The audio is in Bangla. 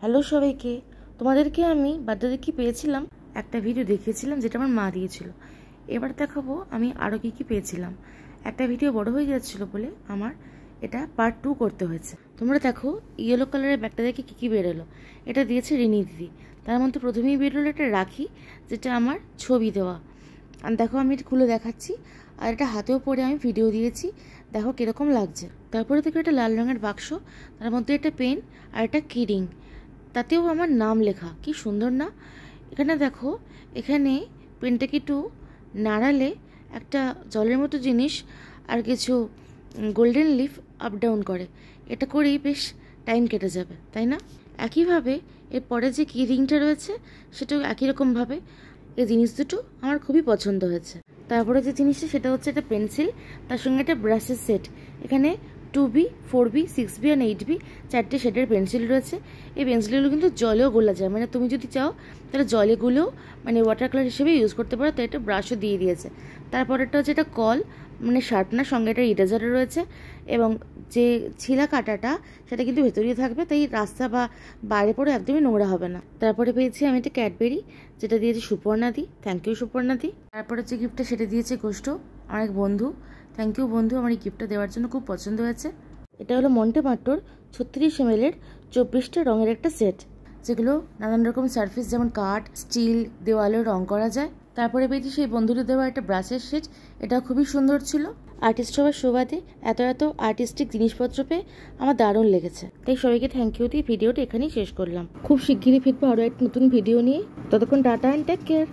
হ্যালো সবাইকে, তোমাদেরকে আমি বার্থডে কি পেয়েছিলাম একটা ভিডিও দেখিয়েছিলাম যেটা আমার মা দিয়েছিল। এবার দেখাবো আমি আরও কি পেয়েছিলাম। একটা ভিডিও বড় হয়ে যাচ্ছিল বলে আমার এটা পার্ট 2 করতে হয়েছে। তোমরা দেখো ইয়েলো কালারের ব্যাগটা দেখে কী বেরোলো। এটা দিয়েছে রিনি দিদি। তার মধ্যে প্রথমেই বেরোলো একটা রাখি, যেটা আমার ছবি দেওয়া। আর দেখো আমি এটা খুলে দেখাচ্ছি, আর এটা হাতেও পরে আমি ভিডিও দিয়েছি, দেখো কীরকম লাগছে। তারপরে দেখো একটা লাল রঙের বাক্স, তার মধ্যে একটা পেন আর একটা কিরিং, তাতেও আমার নাম লেখা। কি সুন্দর না? এখানে দেখো, এখানে পেনটাকে একটু নাড়ালে একটা জলের মতো জিনিস আর কিছু গোল্ডেন লিফ আপ ডাউন করে। এটা করেই বেশ টাইম কেটে যাবে, তাই না? একইভাবে এরপরে যে কি রিংটা রয়েছে সেটাও একই রকমভাবে। এই জিনিস দুটো আমার খুবই পছন্দ হয়েছে। তারপরে যে জিনিসটা সেটা হচ্ছে একটা পেন্সিল, তার সঙ্গে একটা ব্রাশের সেট। এখানে 2B, 4B, 6B আর 8B 4টে শেডের পেন্সিল রয়েছে। এই পেন্সিলগুলো কিন্তু জলেও গোলা যায়, মানে তুমি যদি চাও তাহলে জলে গুলেও মানে ওয়াটার কালার হিসেবে ইউজ করতে পারো। তো এটা ব্রাশও দিয়ে দিয়েছে। তারপরেরটা হচ্ছে এটা কল, মানে শার্পনার সঙ্গে একটা ইরেজারও রয়েছে, এবং যে ছিলা কাটাটা সেটা কিন্তু ভেতরেই থাকবে, তাই রাস্তা বা বাইরে পড়ে একদমই নোংরা হবে না। তারপরে পেয়েছি আমি একটা ক্যাডবেরি, যেটা দিয়েছে সুপর্ণাদি। Thank you সুপর্ণাদি। তারপরে যে গিফটটা সেটা দিয়েছে গোষ্ঠ, আমার এক বন্ধু। থ্যাংক ইউ বন্ধু, আমার এই গিফটটা দেওয়ার জন্য খুব পছন্দ হয়েছে। এটা হলো মন্টে মার্টোর 36 ml 24টা রঙের একটা সেট, যেগুলো নানান রকম সারফেস যেমন কাঠ, স্টিল, দেওয়ালেও রং করা যায়। তারপরে পেয়েছি সেই বন্ধুদের দেওয়া একটা ব্রাশের সেট, এটা খুবই সুন্দর ছিল। আর্টিস্ট হওয়ার সুবাদে এত আর্টিস্টিক জিনিসপত্র পেয়ে আমার দারুণ লেগেছে। তাই সবাইকে থ্যাংক ইউ দিয়ে ভিডিওটা এখানেই শেষ করলাম। খুব শিগগিরই ফিরবো আরও একটা নতুন ভিডিও নিয়ে। ততক্ষণ টাটা অ্যান্ড টেক কেয়ার।